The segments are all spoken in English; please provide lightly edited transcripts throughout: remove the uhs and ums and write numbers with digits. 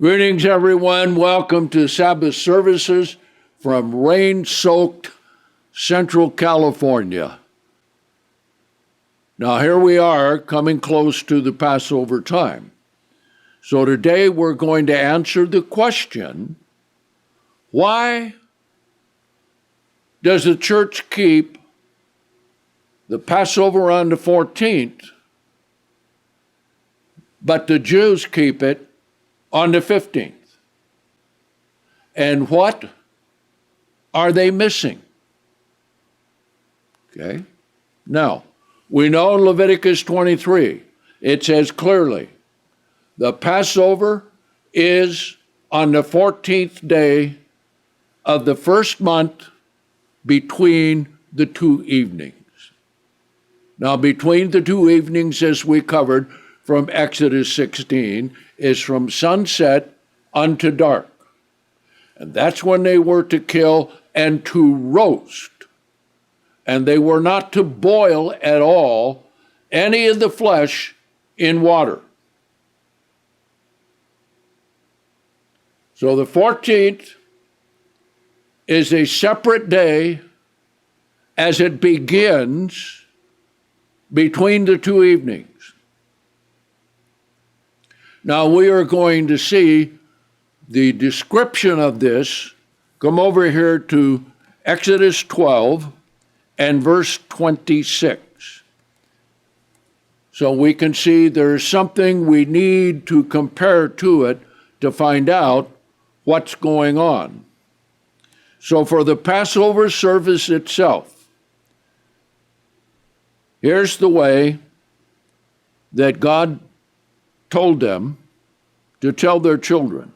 Greetings, everyone. Welcome to Sabbath services from rain-soaked Central California. Now, here we are coming close to the Passover time. So today we're going to answer the question, why does the church keep the Passover on the 14th, but the Jews keep it on the 15th? And what are they missing? Okay. Now, we know in Leviticus 23, it says clearly, the Passover is on the 14th day of the first month between the two evenings. Now, between the two evenings, as we covered from Exodus 16, is from sunset unto dark. And that's when they were to kill and to roast. And they were not to boil at all any of the flesh in water. So the 14th is a separate day as it begins between the two evenings. Now we are going to see the description of this. Come over here to Exodus 12 and verse 26. So we can see there's something we need to compare to it to find out what's going on. So for the Passover service itself, here's the way that God told them to tell their children.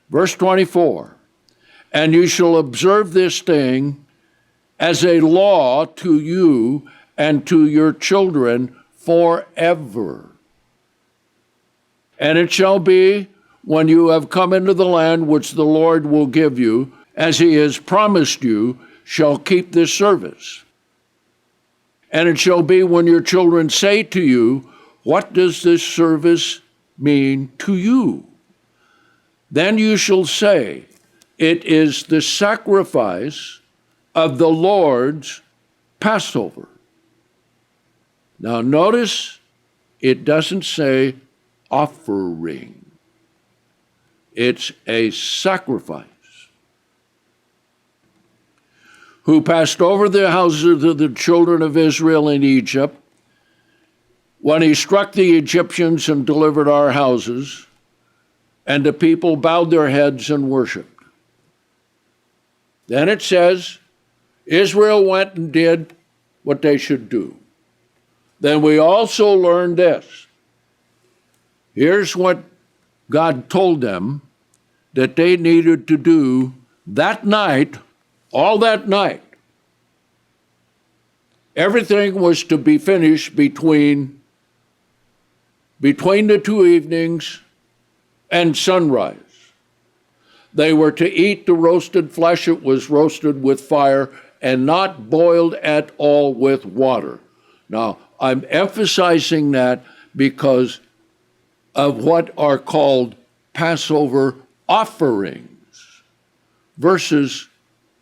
Verse 24, and you shall observe this thing as a law to you and to your children forever. And it shall be when you have come into the land which the Lord will give you, as he has promised you, shall keep this service. And it shall be when your children say to you, what does this service mean to you? Then you shall say, it is the sacrifice of the Lord's Passover. Now notice, it doesn't say offering. It's a sacrifice. Who passed over the houses of the children of Israel in Egypt, when he struck the Egyptians and delivered our houses, and the people bowed their heads and worshiped. Then it says, Israel went and did what they should do. Then we also learned this. Here's what God told them that they needed to do that night, all that night. Everything was to be finished between the two evenings and sunrise. They were to eat the roasted flesh. It was roasted with fire and not boiled at all with water. Now, I'm emphasizing that because of what are called Passover offerings versus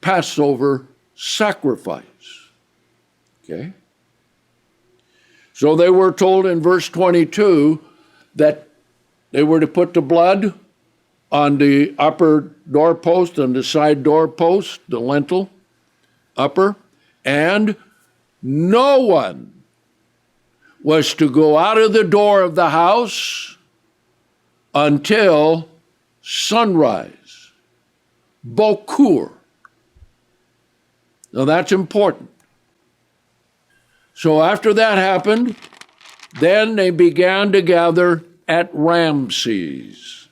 Passover sacrifice. Okay? So they were told in verse 22 that they were to put the blood on the upper doorpost and the side doorpost, the lintel, upper, and no one was to go out of the door of the house until sunrise, bokur. Now that's important. So after that happened, then they began to gather at Ramses.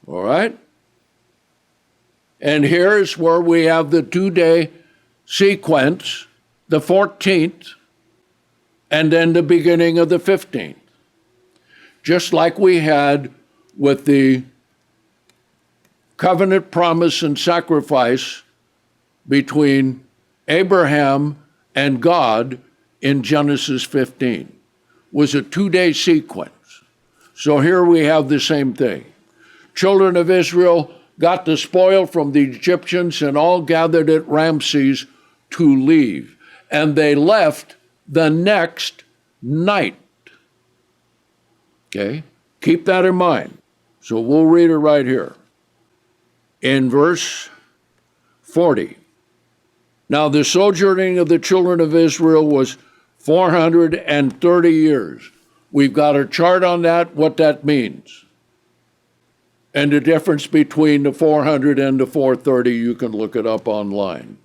All right? And here's where we have the 2-day sequence, the 14th, and then the beginning of the 15th. Just like we had with the covenant promise and sacrifice between Abraham and God in Genesis 15, was a 2-day sequence. So here we have the same thing. children of Israel got the spoil from the Egyptians and all gathered at Ramses to leave. And they left the next night. Okay? Keep that in mind. So we'll read it right here. In verse 40. Now the sojourning of the children of Israel was 430 years. We've got a chart on that, what that means. And the difference between the 400 and the 430, you can look it up online.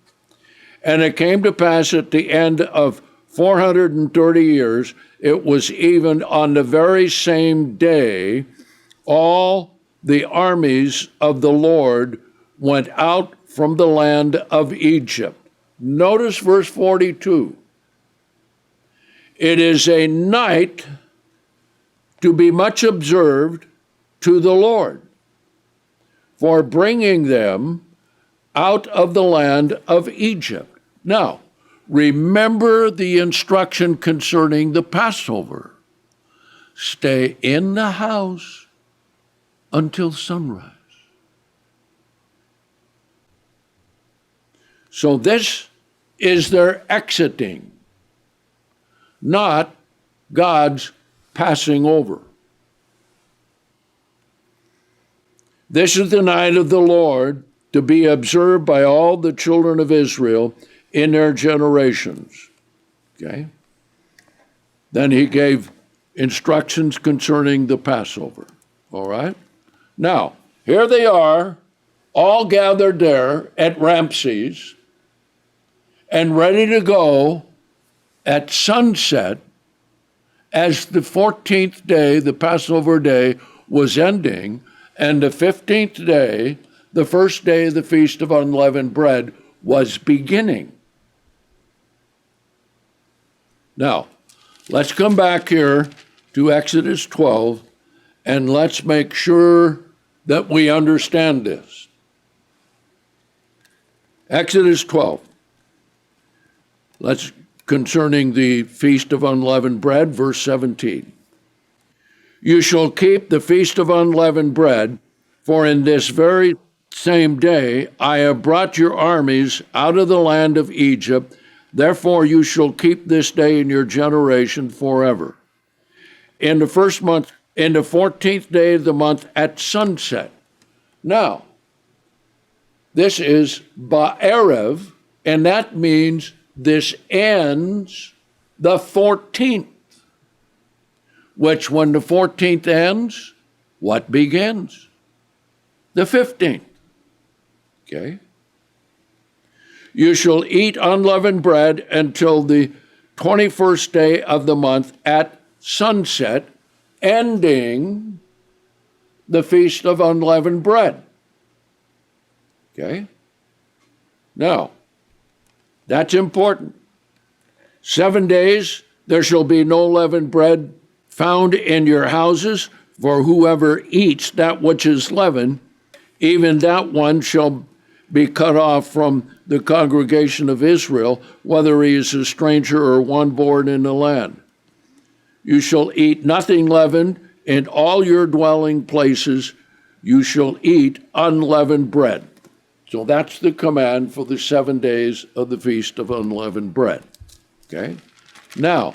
And it came to pass at the end of 430 years, it was even on the very same day, all the armies of the Lord went out from the land of Egypt. Notice verse 42. It is a night to be much observed to the Lord, for bringing them out of the land of Egypt. Now, remember the instruction concerning the Passover. Stay in the house until sunrise. So this is their exiting, not God's passing over. This is the night of the Lord to be observed by all the children of Israel in their generations. Okay? Then he gave instructions concerning the Passover. All right? Now, here they are, all gathered there at Ramses and ready to go at sunset as the 14th day, the Passover day, was ending, and the 15th day, the first day of the Feast of Unleavened Bread, was beginning. Now, let's come back here to Exodus 12, and let's make sure that we understand this. Exodus 12. Concerning the Feast of Unleavened Bread, verse 17. You shall keep the Feast of Unleavened Bread, for in this very same day I have brought your armies out of the land of Egypt. Therefore you shall keep this day in your generation forever. In the first month, in the 14th day of the month at sunset. Now, this is Ba'erev, and that means this ends the 14th, which when the 14th ends, what begins? The 15th. Okay? You shall eat unleavened bread until the 21st day of the month at sunset, ending the Feast of Unleavened Bread. Okay? Now, that's important. 7 days there shall be no leavened bread found in your houses, for whoever eats that which is leavened, even that one shall be cut off from the congregation of Israel, whether he is a stranger or one born in the land. You shall eat nothing leavened in all your dwelling places. You shall eat unleavened bread. So that's the command for the 7 days of the Feast of Unleavened Bread. Okay? Now,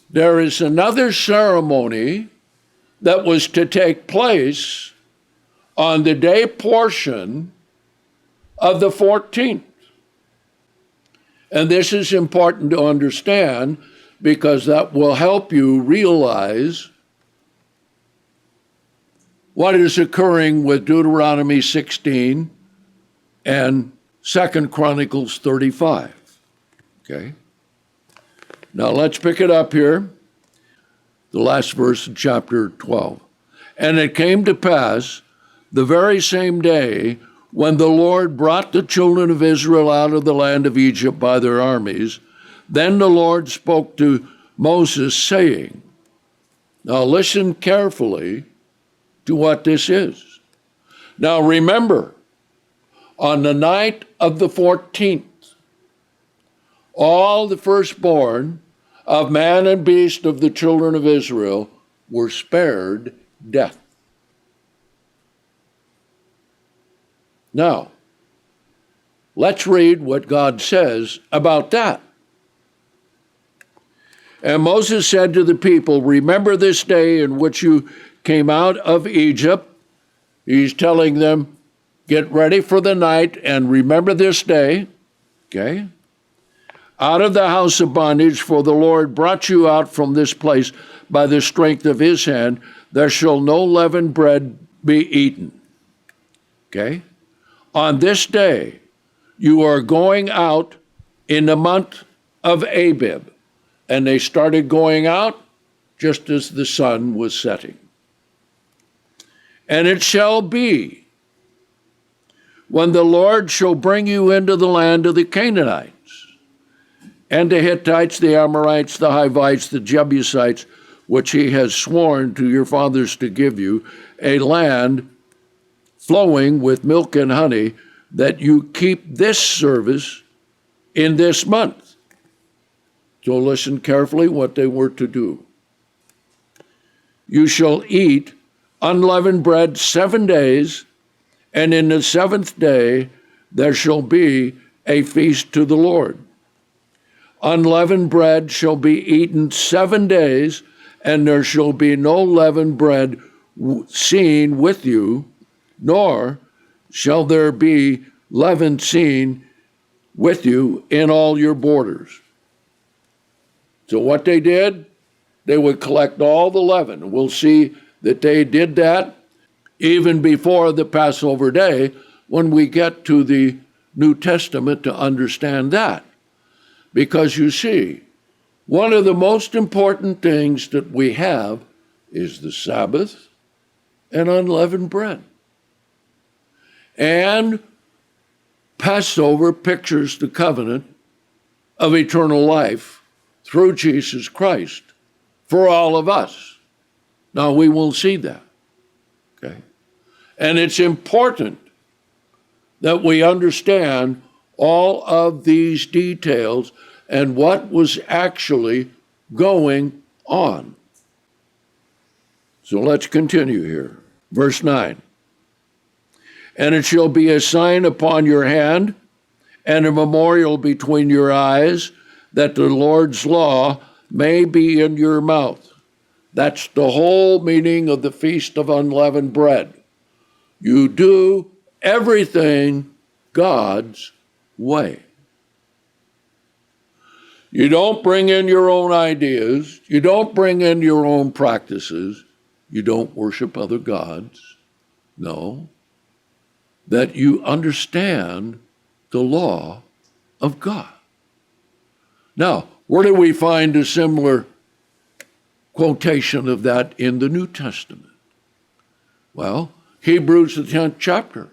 there is another ceremony that was to take place on the day portion of the 14th. And this is important to understand because that will help you realize what is occurring with Deuteronomy 16 and 2 Chronicles 35. Okay? Now let's pick it up here, the last verse of chapter 12. And it came to pass the very same day when the Lord brought the children of Israel out of the land of Egypt by their armies, then the Lord spoke to Moses, saying, now listen carefully to what this is. Now remember, on the night of the 14th, all the firstborn of man and beast of the children of Israel were spared death. Now, let's read what God says about that. And Moses said to the people, remember this day in which you came out of Egypt. He's telling them, get ready for the night and remember this day, okay? Out of the house of bondage, for the Lord brought you out from this place by the strength of his hand. There shall no leavened bread be eaten. Okay? On this day, you are going out in the month of Abib. And they started going out just as the sun was setting. And it shall be, when the Lord shall bring you into the land of the Canaanites, and the Hittites, the Amorites, the Hivites, the Jebusites, which he has sworn to your fathers to give you, a land flowing with milk and honey, that you keep this service in this month. So listen carefully what they were to do. You shall eat unleavened bread 7 days, and in the seventh day there shall be a feast to the Lord. Unleavened bread shall be eaten 7 days, and there shall be no leavened bread seen with you, nor shall there be leaven seen with you in all your borders. So what they did, they would collect all the leaven. We'll see that they did that even before the Passover day when we get to the New Testament to understand that. Because you see, one of the most important things that we have is the Sabbath and unleavened bread. And Passover pictures the covenant of eternal life through Jesus Christ for all of us. Now we will see that, okay? And it's important that we understand all of these details and what was actually going on. So let's continue here. Verse 9. And it shall be a sign upon your hand and a memorial between your eyes, that the Lord's law may be in your mouth. That's the whole meaning of the Feast of Unleavened Bread. You do everything God's way. You don't bring in your own ideas. You don't bring in your own practices. You don't worship other gods. No. That you understand the law of God. Now, where do we find a similar quotation of that in the New Testament? Well, Hebrews, the 10th chapter,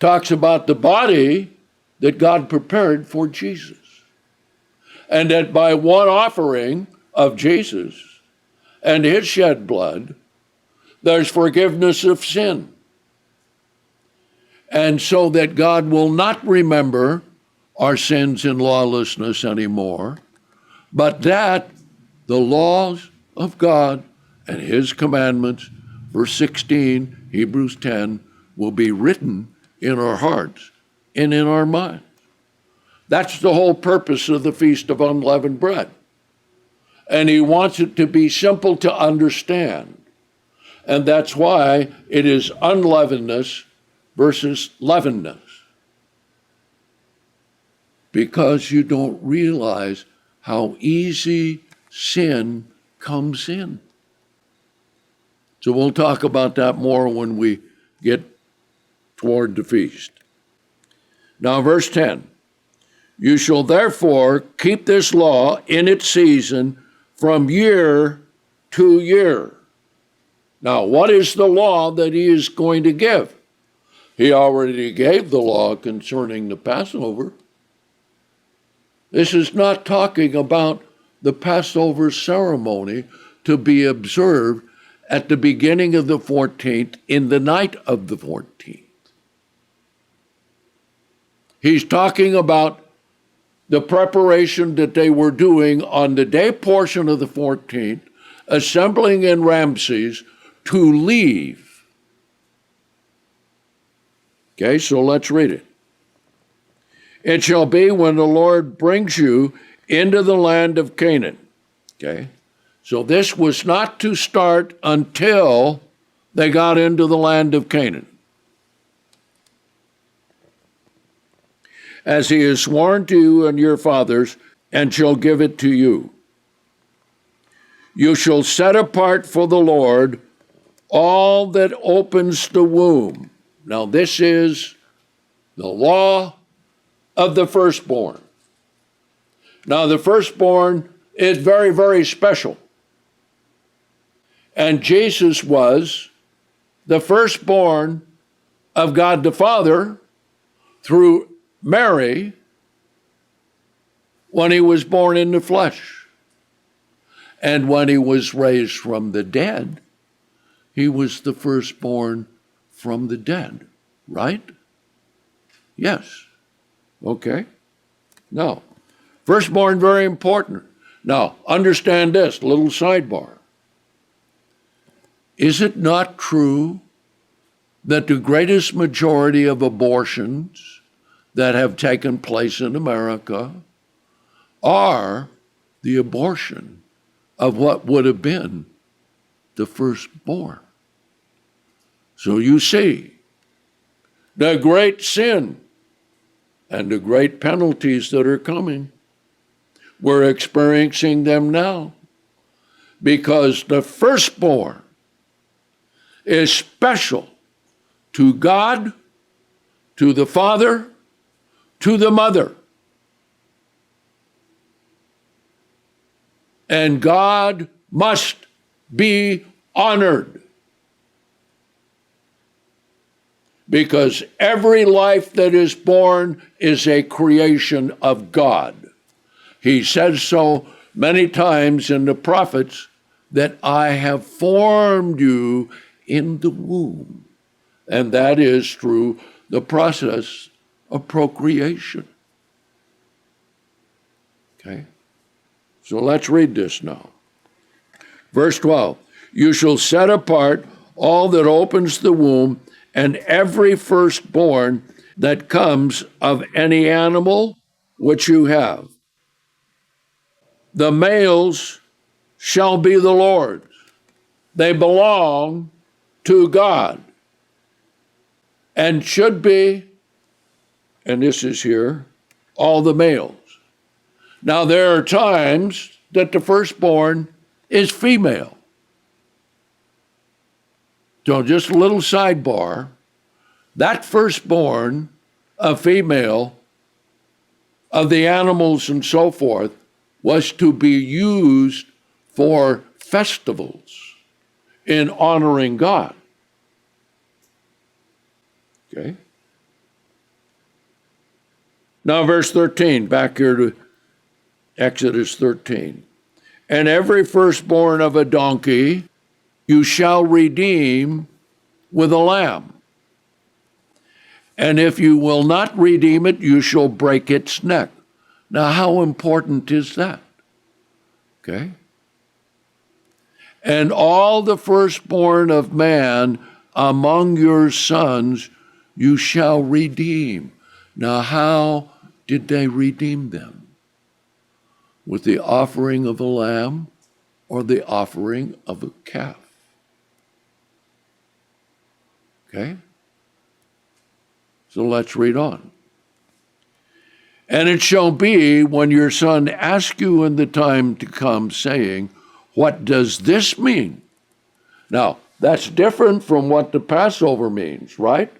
talks about the body that God prepared for Jesus. And that by one offering of Jesus and his shed blood, there's forgiveness of sin. And so that God will not remember our sins and lawlessness anymore, but that the laws of God and his commandments, verse 16, Hebrews 10, will be written in our hearts and in our minds. That's the whole purpose of the Feast of Unleavened Bread. And he wants it to be simple to understand. And that's why it is unleavenedness versus leavenness. Because you don't realize how easy sin comes in. So we'll talk about that more when we get toward the feast. Now, verse 10. You shall therefore keep this law in its season from year to year. Now, what is the law that he is going to give? He already gave the law concerning the Passover. This is not talking about the Passover ceremony to be observed at the beginning of the 14th, in the night of the 14th. He's talking about the preparation that they were doing on the day portion of the 14th, assembling in Ramses to leave Okay, so let's read it. It shall be when the Lord brings you into the land of Canaan. Okay, so this was not to start until they got into the land of Canaan. As he has sworn to you and your fathers, and shall give it to you. You shall set apart for the Lord all that opens the womb. Now this is the law of the firstborn. Now the firstborn is very, very special. And Jesus was the firstborn of God the Father through Mary when he was born in the flesh. And when he was raised from the dead, he was the firstborn from the dead, right? Yes. Okay. Now, firstborn, very important. Now, understand this, little sidebar. Is it not true that the greatest majority of abortions that have taken place in America are the abortion of what would have been the firstborn? So you see, the great sin and the great penalties that are coming, we're experiencing them now because the firstborn is special to God, to the Father, to the Mother. And God must be honored because every life that is born is a creation of God. He says so many times in the prophets that I have formed you in the womb. And that is through the process of procreation. Okay? So let's read this now. Verse 12, you shall set apart all that opens the womb and every firstborn that comes of any animal which you have. The males shall be the Lord's. They belong to God and should be, and this is here, all the males. Now, there are times that the firstborn is female. So just a little sidebar, that firstborn, a female, of the animals and so forth, was to be used for festivals in honoring God. Okay? Now, verse 13, back here to Exodus 13. And every firstborn of a donkey you shall redeem with a lamb. And if you will not redeem it, you shall break its neck. Now, how important is that? Okay? And all the firstborn of man among your sons you shall redeem. Now, how did they redeem them? With the offering of a lamb or the offering of a calf? Okay? So let's read on. And it shall be when your son asks you in the time to come, saying, what does this mean? Now, that's different from what the Passover means, right?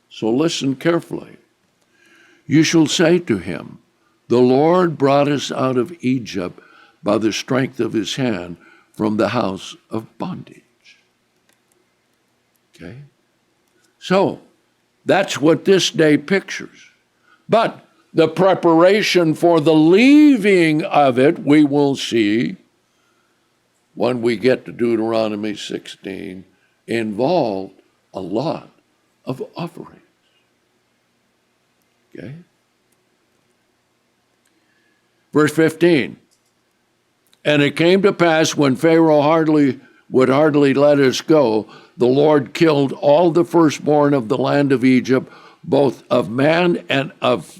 So listen carefully. You shall say to him, the Lord brought us out of Egypt by the strength of his hand from the house of bondage. Okay? So, that's what this day pictures. But the preparation for the leaving of it, we will see when we get to Deuteronomy 16, involved a lot of offerings. Okay? Verse 15, and it came to pass when Pharaoh would hardly let us go, the Lord killed all the firstborn of the land of Egypt, both of man and of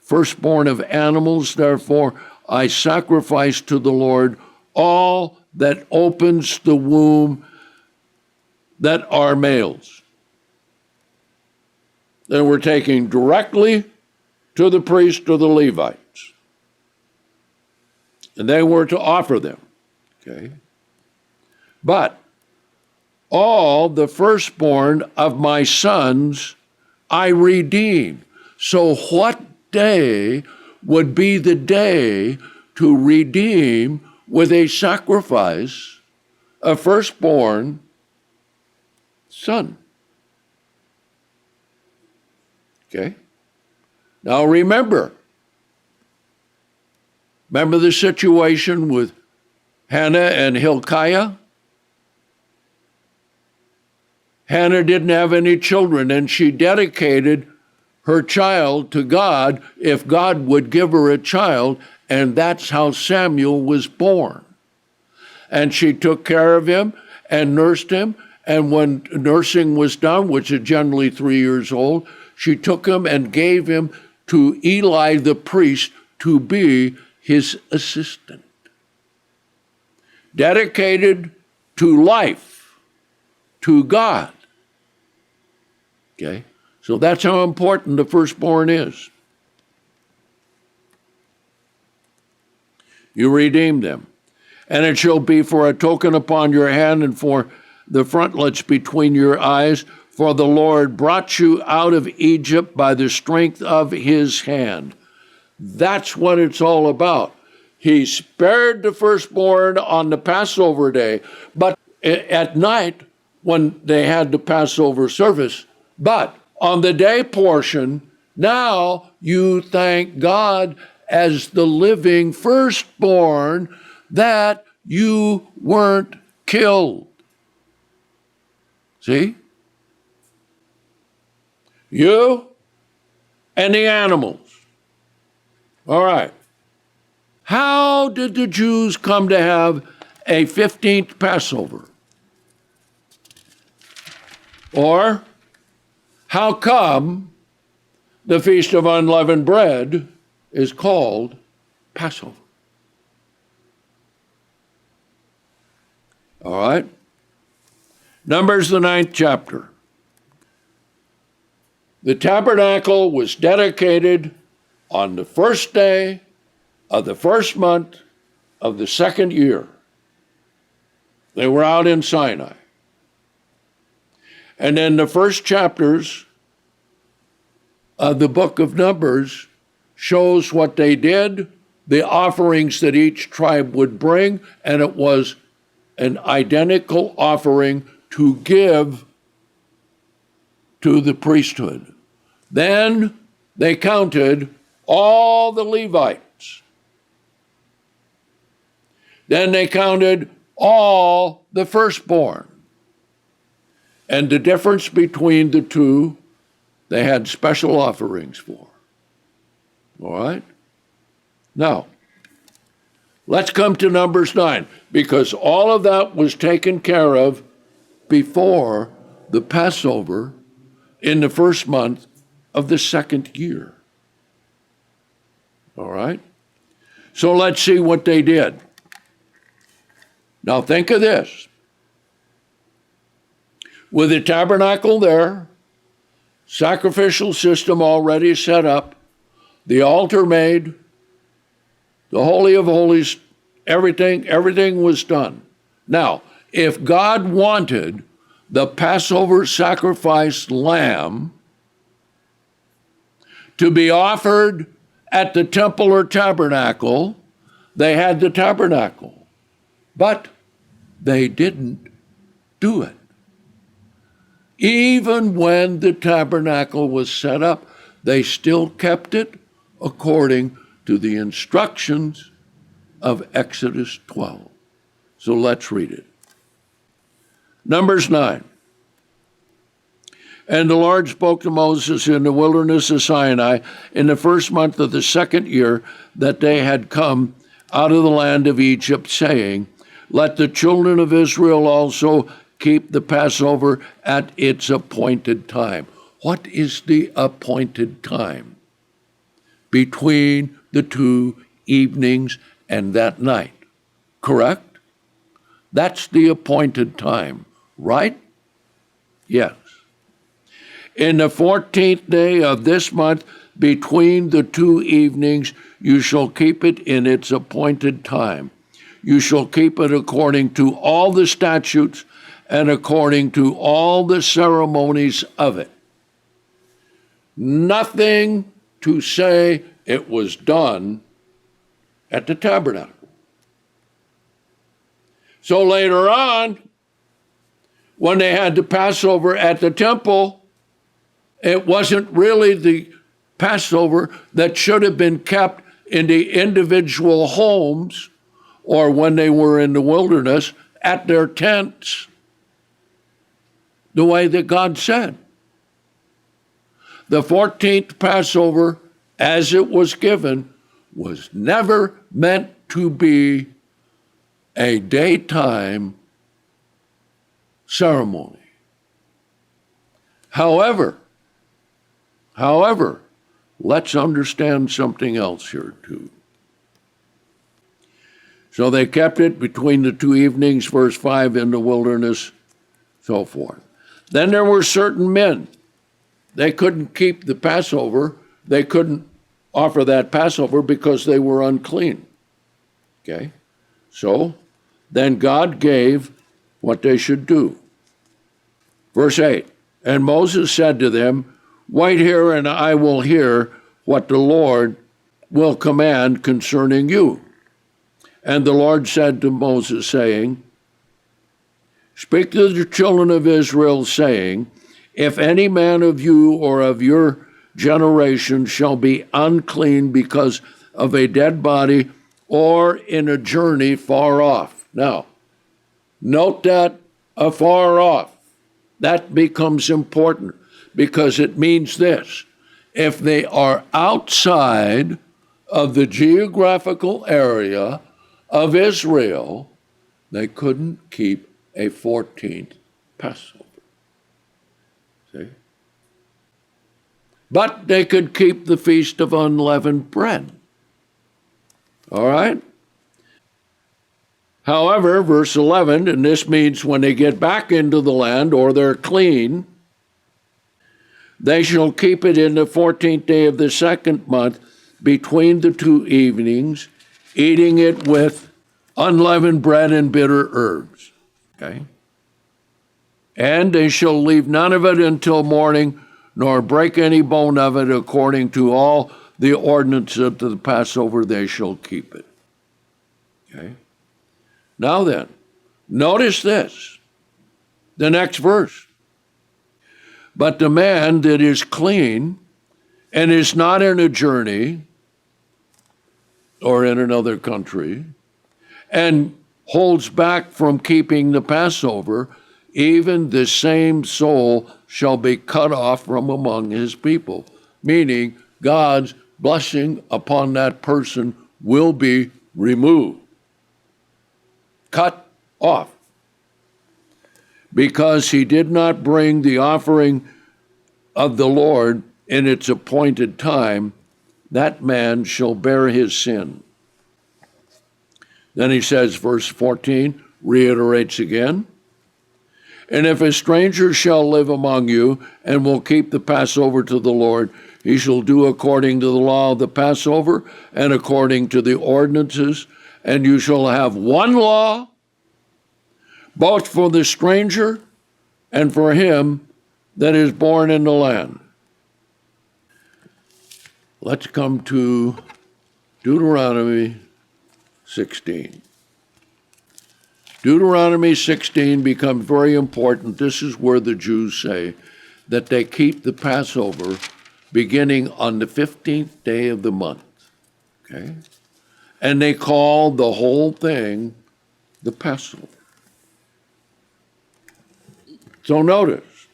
firstborn of animals. Therefore, I sacrifice to the Lord all that opens the womb that are males. Then we're taking directly to the priest or the Levites. And they were to offer them. Okay? But all the firstborn of my sons I redeem. So what day would be the day to redeem with a sacrifice a firstborn son? Okay? Now remember the situation with Hannah and Hilkiah? Hannah didn't have any children, and she dedicated her child to God if God would give her a child, and that's how Samuel was born. And she took care of him and nursed him, and when nursing was done, which is generally 3 years old, she took him and gave him to Eli the priest to be his assistant. Dedicated to life, to God. Okay? So that's how important the firstborn is. You redeem them. And it shall be for a token upon your hand and for the frontlets between your eyes, for the Lord brought you out of Egypt by the strength of his hand. That's what it's all about. He spared the firstborn on the Passover day, but at night when they had the Passover service. But on the day portion, now you thank God as the living firstborn that you weren't killed. See? You and the animals. All right. How did the Jews come to have a 15th Passover? Or how come the Feast of Unleavened Bread is called Passover? All right. Numbers, the 9th chapter. The tabernacle was dedicated on the first day of the first month of the second year. They were out in Sinai. And then the first chapters of the book of Numbers shows what they did, the offerings that each tribe would bring, and it was an identical offering to give to the priesthood. Then they counted all the Levites. Then they counted all the firstborn. And the difference between the two, they had special offerings for. All right? Now, let's come to Numbers 9, because all of that was taken care of before the Passover in the first month of the second year. All right? So let's see what they did. Now think of this. With the tabernacle there, sacrificial system already set up, the altar made, the Holy of Holies, everything was done. Now, if God wanted the Passover sacrifice lamb to be offered at the temple or tabernacle, they had the tabernacle. But they didn't do it. Even when the tabernacle was set up, they still kept it according to the instructions of Exodus 12. So let's read it. Numbers 9. And the Lord spoke to Moses in the wilderness of Sinai in the first month of the second year that they had come out of the land of Egypt, saying, let the children of Israel also keep the Passover at its appointed time. What is the appointed time between the two evenings and that night? Correct? That's the appointed time, right? Yes. In the 14th day of this month, between the two evenings, you shall keep it in its appointed time. You shall keep it according to all the statutes and according to all the ceremonies of it. Nothing to say it was done at the tabernacle. So later on, when they had the Passover at the temple, it wasn't really the Passover that should have been kept in the individual homes, or when they were in the wilderness at their tents, the way that God said. The 14th Passover, as it was given, was never meant to be a daytime ceremony. However, let's understand something else here too. So they kept it between the two evenings, verse 5, in the wilderness, so forth. Then there were certain men. They couldn't keep the Passover. They couldn't offer that Passover because they were unclean. Okay? So then God gave what they should do. Verse 8, and Moses said to them, wait here, and I will hear what the Lord will command concerning you. And the Lord said to Moses, saying, speak to the children of Israel, saying, if any man of you or of your generation shall be unclean because of a dead body or in a journey far off. Now, note that afar off. That becomes important because it means this. If they are outside of the geographical area of Israel, they couldn't keep a 14th Passover. See? But they could keep the Feast of Unleavened Bread. All right? However, verse 11, and this means when they get back into the land or they're clean, they shall keep it in the 14th day of the second month between the two evenings, eating it with unleavened bread and bitter herbs. Okay? And they shall leave none of it until morning, nor break any bone of it. According to all the ordinance of the Passover, they shall keep it. Okay? Now then, notice this, the next verse. But the man that is clean and is not in a journey or in another country and holds back from keeping the Passover, even the same soul shall be cut off from among his people. Meaning God's blessing upon that person will be removed. Cut off. Because he did not bring the offering of the Lord in its appointed time, that man shall bear his sin. Then he says, verse 14, reiterates again, and if a stranger shall live among you and will keep the Passover to the Lord, he shall do according to the law of the Passover and according to the ordinances, and you shall have one law, both for the stranger and for him that is born in the land. Let's come to Deuteronomy 16. Deuteronomy 16 becomes very important. This is where the Jews say that they keep the Passover beginning on the 15th day of the month. Okay? And they call the whole thing the Passover. So notice,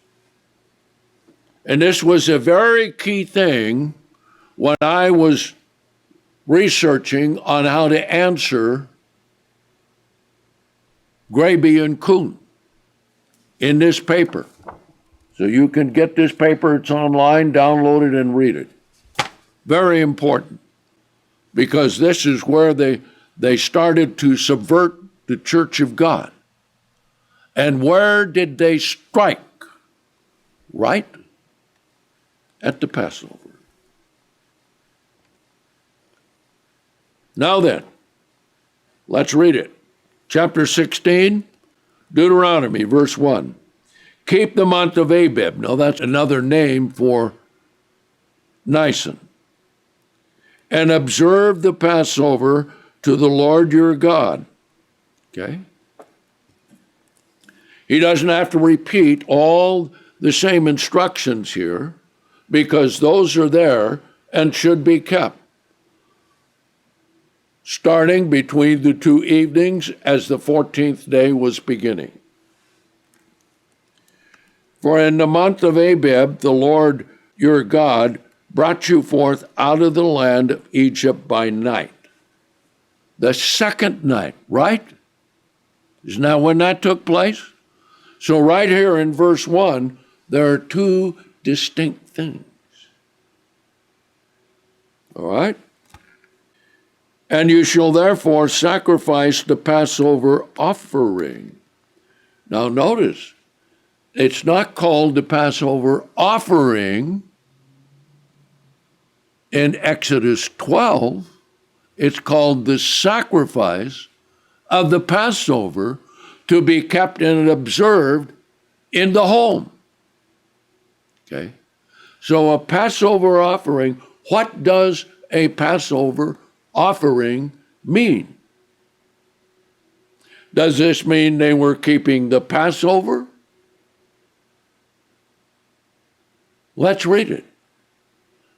and this was a very key thing when I was researching on how to answer Graby and Kuhn in this paper. So you can get this paper, it's online, download it and read it. Very important, because this is where they started to subvert the church of God. And where did they strike? Right at the Passover. Now then, let's read it. Chapter 16, Deuteronomy, verse 1. Keep the month of Abib. Now that's another name for Nisan. And observe the Passover to the Lord your God. Okay? He doesn't have to repeat all the same instructions here, because those are there and should be kept. Starting between the two evenings as the 14th day was beginning. For in the month of Abib, the Lord your God brought you forth out of the land of Egypt by night. The second night, right? Isn't that when that took place? So right here in verse 1, there are two distinct things. All right? And you shall therefore sacrifice the Passover offering. Now notice, it's not called the Passover offering in Exodus 12. It's called the sacrifice of the Passover to be kept and observed in the home. Okay? So a Passover offering, what does a Passover offering mean? Does this mean they were keeping the Passover? Let's read it,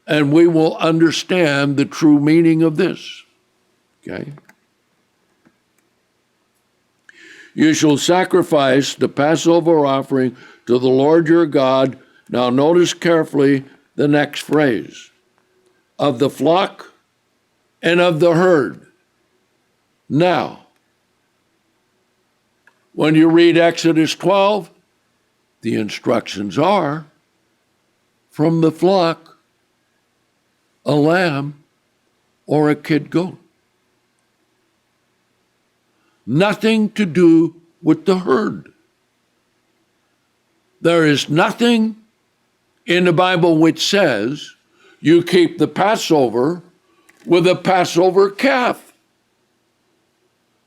and we will understand the true meaning of this. Okay? You shall sacrifice the Passover offering to the Lord your God. Now notice carefully the next phrase. Of the flock and of the herd. Now, when you read Exodus 12, the instructions are from the flock, a lamb or a kid goat. Nothing to do with the herd. There is nothing in the Bible which says you keep the Passover with a Passover calf.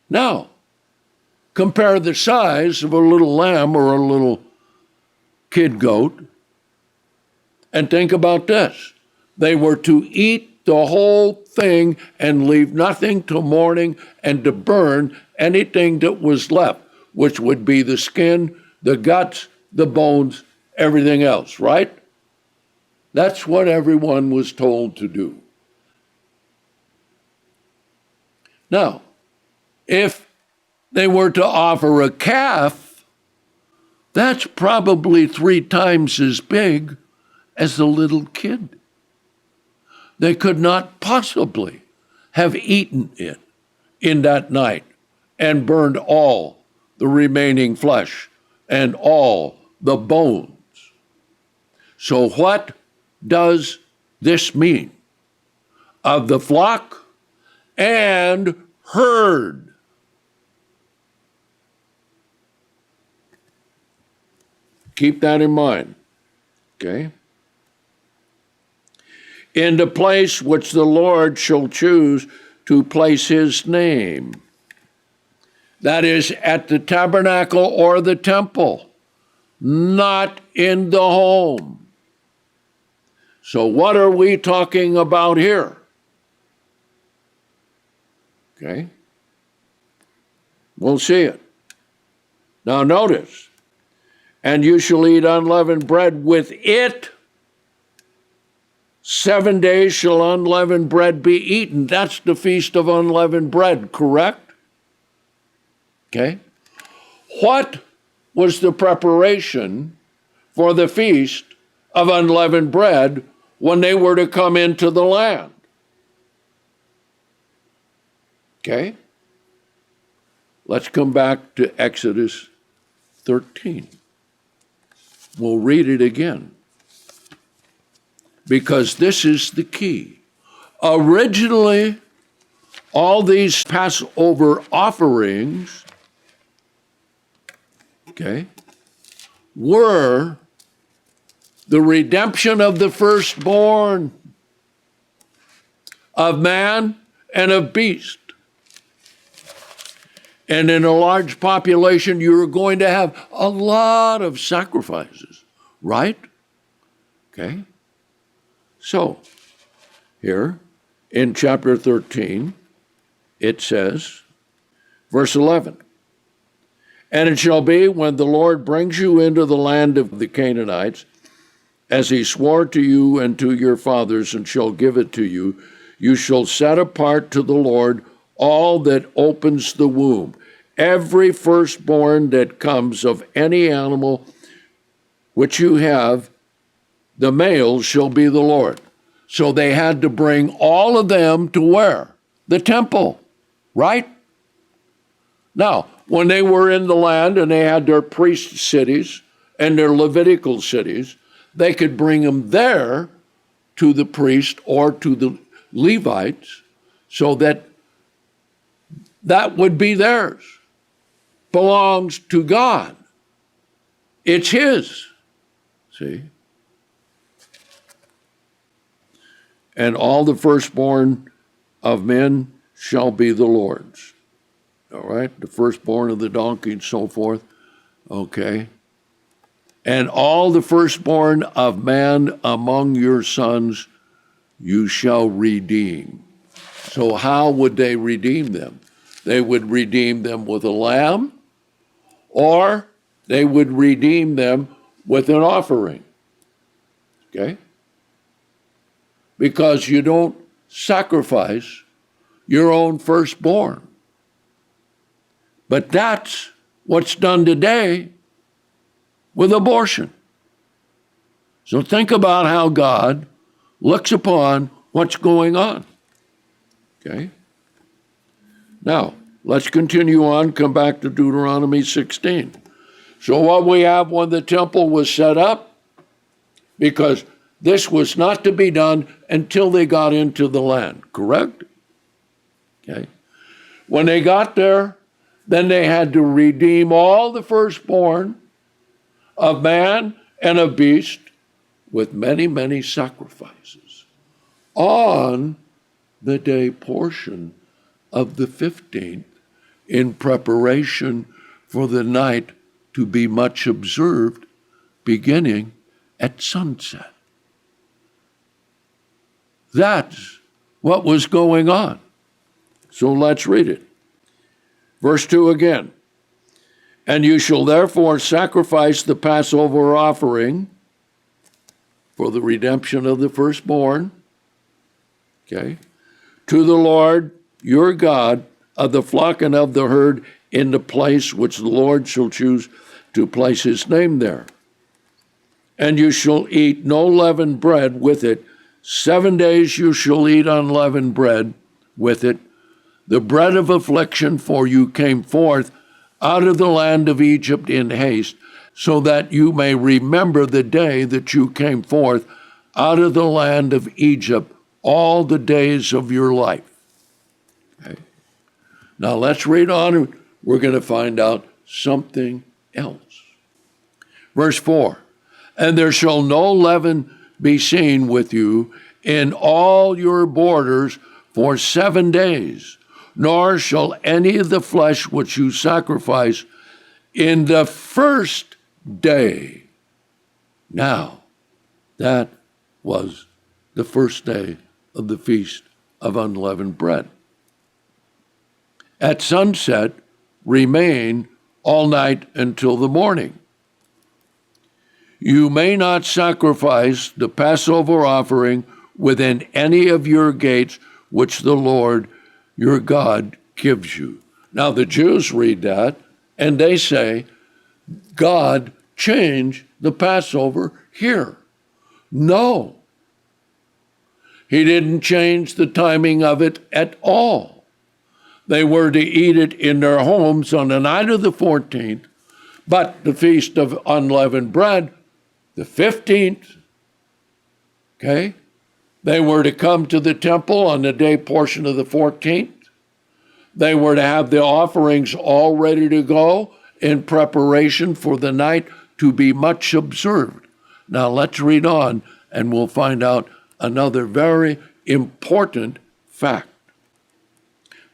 Now, compare the size of a little lamb or a little kid goat and think about this. They were to eat the whole thing and leave nothing till morning, and to burn anything that was left, which would be the skin, the guts, the bones, everything else, right? That's what everyone was told to do. Now, if they were to offer a calf, that's probably 3 times as big as the little kid. They could not possibly have eaten it in that night and burned all the remaining flesh and all the bones. So what does this mean? Of the flock and herd. Keep that in mind, okay? In the place which the Lord shall choose to place his name. That is at the tabernacle or the temple, not in the home. So what are we talking about here? Okay? We'll see it. Now notice, and you shall eat unleavened bread with it. 7 days shall unleavened bread be eaten. That's the feast of unleavened bread, correct? Okay. What was the preparation for the feast of unleavened bread when they were to come into the land? Okay. Let's come back to Exodus 13. We'll read it again, because this is the key. Originally, all these Passover offerings, were the redemption of the firstborn of man and of beast. And in a large population, you're going to have a lot of sacrifices, right? Okay. So, here in chapter 13, it says, verse 11, "And it shall be when the Lord brings you into the land of the Canaanites, as he swore to you and to your fathers, and shall give it to you, you shall set apart to the Lord all that opens the womb. Every firstborn that comes of any animal which you have, the males shall be the Lord." So they had to bring all of them to where? The temple, right? Now, when they were in the land and they had their priest cities and their Levitical cities, they could bring them there to the priest or to the Levites, so that would be theirs. Belongs to God. It's his. See? "And all the firstborn of men shall be the Lord's." All right? The firstborn of the donkey and so forth. Okay. "And all the firstborn of man among your sons you shall redeem." So how would they redeem them? They would redeem them with a lamb, or they would redeem them with an offering. Okay? Because you don't sacrifice your own firstborn. But that's what's done today with abortion. So think about how God looks upon what's going on. Okay? Now, let's continue on, come back to Deuteronomy 16. So what we have when the temple was set up, because this was not to be done until they got into the land, correct? Okay. When they got there, then they had to redeem all the firstborn of man and of beast with many, many sacrifices on the day portion of the 15th, in preparation for the night to be much observed, beginning at sunset. That's what was going on. So let's read it. Verse 2 again. "And you shall therefore sacrifice the Passover offering for the redemption of the firstborn, to the Lord your God, of the flock and of the herd, in the place which the Lord shall choose to place his name there. And you shall eat no leavened bread with it. 7 days you shall eat unleavened bread with it. The bread of affliction, for you came forth out of the land of Egypt in haste, so that you may remember the day that you came forth out of the land of Egypt all the days of your life." Okay. Now let's read on, and we're going to find out something else. Verse 4, "And there shall no leaven be seen with you in all your borders for 7 days, nor shall any of the flesh which you sacrifice in the first day." Now, that was the first day of the Feast of Unleavened Bread. "At sunset, remain all night until the morning. You may not sacrifice the Passover offering within any of your gates which the Lord your God gives you." Now the Jews read that and they say, God changed the Passover here. No, he didn't change the timing of it at all. They were to eat it in their homes on the night of the 14th, but the Feast of Unleavened Bread The 15th, okay, they were to come to the temple on the day portion of the 14th. They were to have the offerings all ready to go in preparation for the night to be much observed. Now let's read on and we'll find out another very important fact.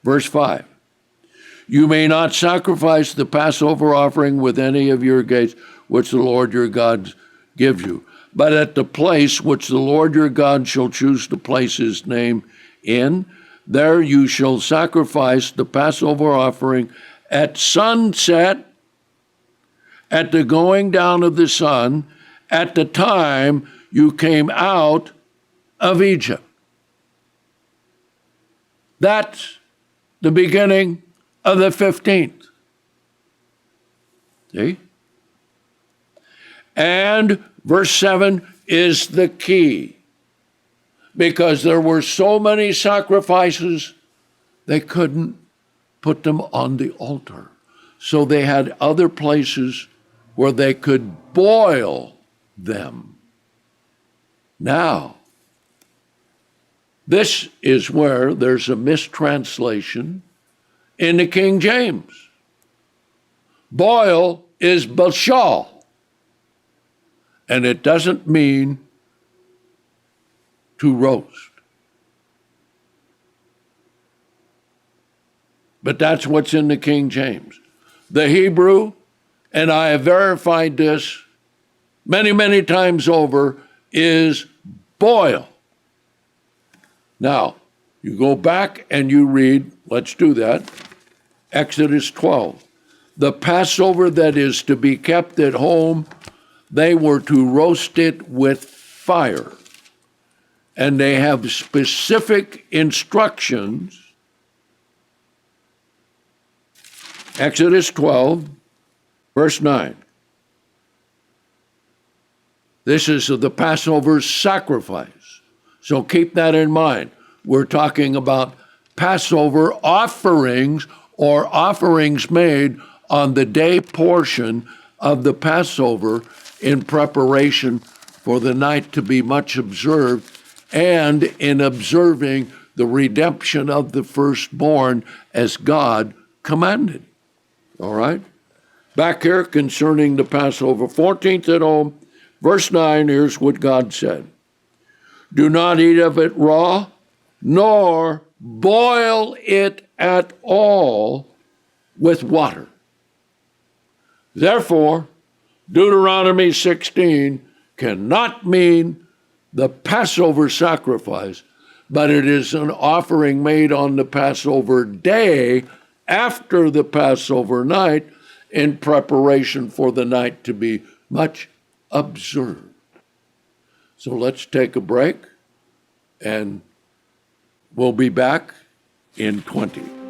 Verse 5. You may not sacrifice the Passover offering with any of your gates, which the Lord your God gives you, but at the place which the Lord your God shall choose to place his name in, there you shall sacrifice the Passover offering at sunset, at the going down of the sun, at the time you came out of Egypt. That's the beginning of the 15th. See? And verse 7 is the key, because there were so many sacrifices, they couldn't put them on the altar. So they had other places where they could boil them. Now, this is where there's a mistranslation in the King James. Boil is bashal, and it doesn't mean to roast. But that's what's in the King James. The Hebrew, and I have verified this many, many times over, is boil. Now, you go back and you read, let's do that, Exodus 12. The Passover that is to be kept at home, they were to roast it with fire. And they have specific instructions. Exodus 12, verse 9. This is the Passover sacrifice. So keep that in mind. We're talking about Passover offerings or offerings made on the day portion of the Passover in preparation for the night to be much observed and in observing the redemption of the firstborn as God commanded. All right? Back here concerning the Passover, 14th at home, verse 9, here's what God said. Do not eat of it raw, nor boil it at all with water. Therefore, Deuteronomy 16 cannot mean the Passover sacrifice, but it is an offering made on the Passover day after the Passover night in preparation for the night to be much observed. So let's take a break, and we'll be back in 20.